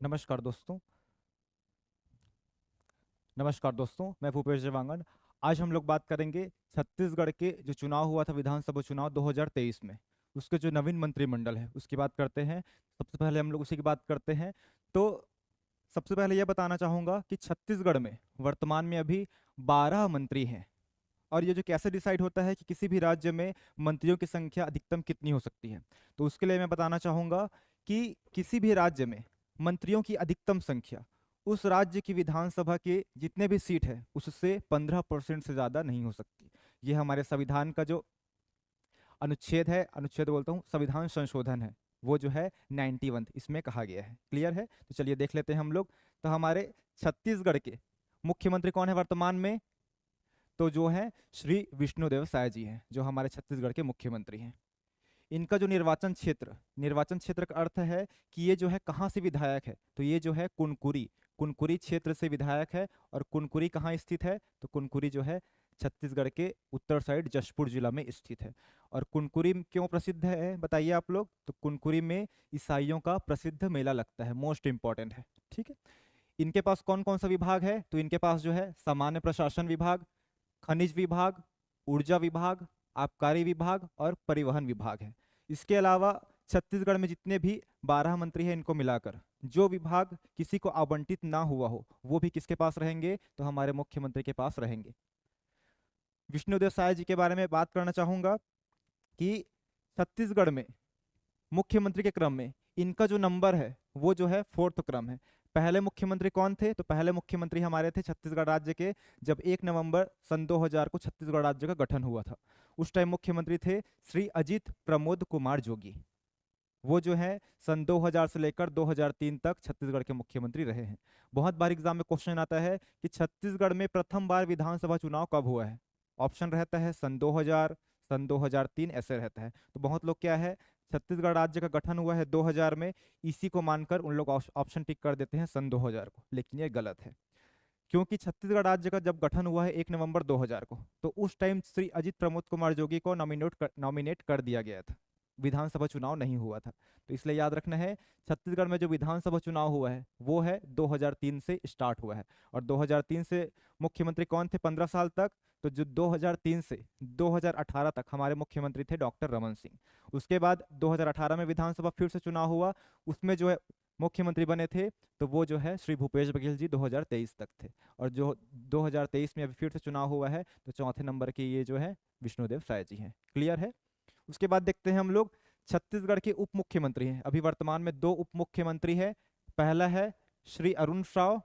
नमस्कार दोस्तों। नमस्कार दोस्तों, मैं भूपेश देवांगन। आज हम लोग बात करेंगे छत्तीसगढ़ के जो चुनाव हुआ था, विधानसभा चुनाव 2023 में, उसके जो नवीन मंत्रिमंडल है उसकी बात करते हैं। सबसे पहले हम लोग उसी की बात करते हैं। तो सबसे पहले यह बताना चाहूँगा कि छत्तीसगढ़ में वर्तमान में अभी 12 मंत्री हैं। और ये जो कैसे डिसाइड होता है कि किसी भी राज्य में मंत्रियों की संख्या अधिकतम कितनी हो सकती है, तो उसके लिए मैं बताना चाहूँगा कि किसी भी राज्य में मंत्रियों की अधिकतम संख्या उस राज्य की विधानसभा के जितने भी सीट है उससे 15% से ज़्यादा नहीं हो सकती। ये हमारे संविधान का जो अनुच्छेद है, अनुच्छेद बोलता हूँ, संविधान संशोधन है, वो जो है 91 इसमें कहा गया है। क्लियर है? तो चलिए देख लेते हैं हम लोग। तो हमारे छत्तीसगढ़ के मुख्यमंत्री कौन है वर्तमान में? तो जो है श्री विष्णुदेव साय जी हैं, जो हमारे छत्तीसगढ़ के मुख्यमंत्री हैं। इनका जो निर्वाचन क्षेत्र का अर्थ है कि ये जो है कहाँ से विधायक है, तो ये जो है कुनकुरी कुनकुरी क्षेत्र से विधायक है। और कुनकुरी कहाँ स्थित है? तो कुनकुरी जो है छत्तीसगढ़ के उत्तर साइड जशपुर जिला में स्थित है। और कुनकुरी क्यों प्रसिद्ध है बताइए आप लोग? तो कुनकुरी में ईसाइयों का प्रसिद्ध मेला लगता है, मोस्ट इंपॉर्टेंट है। ठीक है। इनके पास कौन कौन सा विभाग है? तो इनके पास जो है सामान्य प्रशासन विभाग, खनिज विभाग, ऊर्जा विभाग, आबकारी विभाग और परिवहन विभाग है। इसके अलावा छत्तीसगढ़ में जितने भी 12 मंत्री हैं, इनको मिलाकर जो विभाग किसी को आवंटित ना हुआ हो वो भी किसके पास रहेंगे? तो हमारे मुख्यमंत्री के पास रहेंगे। विष्णुदेव साय जी के बारे में बात करना चाहूंगा कि छत्तीसगढ़ में मुख्यमंत्री के क्रम में इनका जो नंबर है वो जो है फोर्थ क्रम है। पहले मुख्यमंत्री कौन थे? तो पहले मुख्यमंत्री हमारे थे छत्तीसगढ़ राज्य के, जब 1 नवंबर सन 2000 को छत्तीसगढ़ राज्य का गठन हुआ था। उस टाइम मुख्यमंत्री थे श्री अजित प्रमोद कुमार जोगी। वो जो है सन 2000 से लेकर 2003 तक छत्तीसगढ़ के मुख्यमंत्री रहे हैं। बहुत बार एग्जाम में क्वेश्चन आता है कि छत्तीसगढ़ में प्रथम बार विधानसभा चुनाव कब हुआ है। ऑप्शन रहता है सन 2000, सन 2003, ऐसे रहता है। तो बहुत लोग क्या है, छत्तीसगढ़ राज्य का गठन हुआ है 2000 में, इसी को मानकर उन लोग ऑप्शन टिक कर देते हैं सन 2000 को, लेकिन ये गलत है। क्योंकि छत्तीसगढ़ राज्य का जब गठन हुआ है 1 नवंबर 2000 को, तो उस टाइम श्री अजित प्रमोद कुमार जोगी को नॉमिनेट कर दिया गया था, विधानसभा चुनाव नहीं हुआ था। तो इसलिए याद रखना है, छत्तीसगढ़ में जो विधानसभा चुनाव हुआ है वो है 2003 से स्टार्ट हुआ है। और 2003 से मुख्यमंत्री कौन थे 15 साल तक? तो जो 2003 से 2018 तक हमारे मुख्यमंत्री थे डॉक्टर रमन सिंह। उसके बाद 2018 में विधानसभा फिर से चुनाव हुआ, उसमें जो है मुख्यमंत्री बने थे, तो वो जो है श्री भूपेश बघेल जी 2023 तक थे। और जो 2023 में अभी फिर से चुनाव हुआ है, तो चौथे नंबर के ये जो है विष्णुदेव साय जी हैं। क्लियर है? उसके बाद देखते हैं हम लोग छत्तीसगढ़ के उप मुख्यमंत्री हैं। अभी वर्तमान में दो उप मुख्यमंत्री हैं। पहला है श्री अरुण साव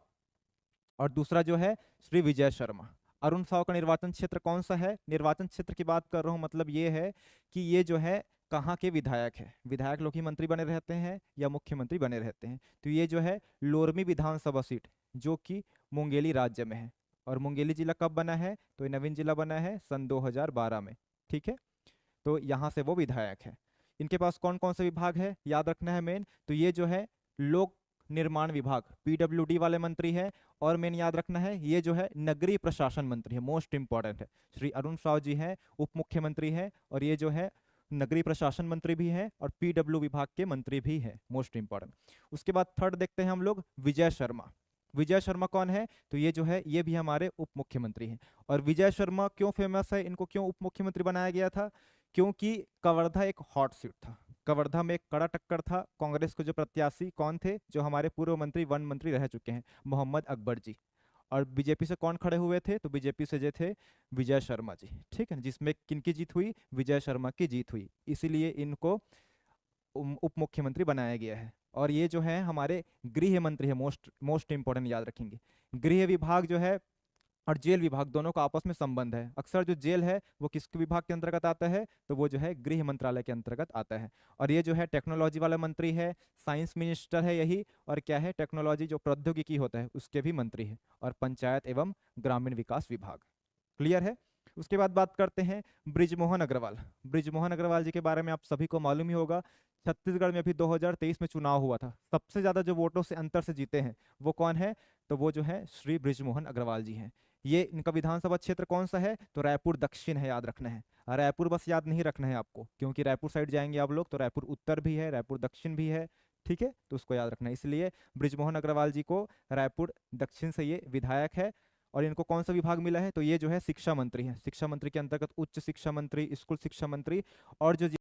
और दूसरा जो है श्री विजय शर्मा। अरुण साव का निर्वाचन क्षेत्र कौन सा है? निर्वाचन क्षेत्र की बात कर रहा हूँ, मतलब ये है कि ये जो है कहाँ के विधायक है। विधायक लोग ही मंत्री बने रहते हैं या मुख्यमंत्री बने रहते हैं। तो ये जो है लोरमी विधानसभा सीट, जो कि मुंगेली राज्य में है। और मुंगेली जिला कब बना है? तो ये नवीन जिला बना है सन 2012 में। ठीक है। तो यहाँ से वो विधायक है। इनके पास कौन कौन से विभाग है याद रखना है मेन, तो ये जो है लोक निर्माण विभाग, पीडब्ल्यूडी वाले मंत्री है। और मेन याद रखना है, ये जो है नगरीय प्रशासन मंत्री है, मोस्ट इंपॉर्टेंट है। श्री अरुण साव जी हैं, उप मुख्यमंत्री हैं, और ये जो है नगरीय प्रशासन मंत्री भी हैं और पीडब्ल्यू विभाग के मंत्री भी हैं, मोस्ट इंपॉर्टेंट। उसके बाद थर्ड देखते हैं हम लोग विजय शर्मा। विजय शर्मा कौन है? तो ये जो है ये भी हमारे उप मुख्यमंत्री हैं। और विजय शर्मा क्यों फेमस है, इनको क्यों उप मुख्यमंत्री बनाया गया था? क्योंकि कवर्धा एक हॉट सीट था। कवर्धा में एक कड़ा टक्कर था। कांग्रेस के जो प्रत्याशी कौन थे? जो हमारे पूर्व मंत्री, वन मंत्री रह चुके हैं, मोहम्मद अकबर जी। और बीजेपी से कौन खड़े हुए थे? तो बीजेपी से जो थे विजय शर्मा जी। ठीक है। जिसमें किनकी जीत हुई? विजय शर्मा की जीत हुई, इसीलिए इनको उप मुख्यमंत्री बनाया गया है। और ये जो है हमारे गृह मंत्री है, मोस्ट मोस्ट इंपॉर्टेंट याद रखेंगे। गृह विभाग जो है और जेल विभाग दोनों का आपस में संबंध है। अक्सर जो जेल है वो किसके विभाग के अंतर्गत आता है? तो वो जो है गृह मंत्रालय के अंतर्गत आता है। और ये जो है टेक्नोलॉजी वाला मंत्री है, साइंस मिनिस्टर है यही। और क्या है, टेक्नोलॉजी जो प्रौद्योगिकी होता है उसके भी मंत्री है। और पंचायत एवं ग्रामीण विकास विभाग। क्लियर है? उसके बाद बात करते हैं ब्रिजमोहन अग्रवाल। ब्रिजमोहन अग्रवाल जी के बारे में आप सभी को मालूम ही होगा। छत्तीसगढ़ में अभी 2023 में चुनाव हुआ था, सबसे ज्यादा जो वोटों से अंतर से जीते हैं वो कौन है? तो वो जो है श्री ब्रिजमोहन अग्रवाल जी हैं। ये इनका विधानसभा क्षेत्र कौन सा है? तो रायपुर दक्षिण है, याद रखना है। रायपुर बस याद नहीं रखना है आपको, क्योंकि रायपुर साइड जाएंगे आप लोग तो रायपुर उत्तर भी है, रायपुर दक्षिण भी है, ठीक है, तो उसको याद रखना है। इसलिए बृजमोहन अग्रवाल जी को रायपुर दक्षिण से ये विधायक है। और इनको कौन सा विभाग मिला है, तो ये जो है शिक्षा मंत्री है। शिक्षा मंत्री के अंतर्गत उच्च शिक्षा मंत्री, स्कूल शिक्षा मंत्री और जो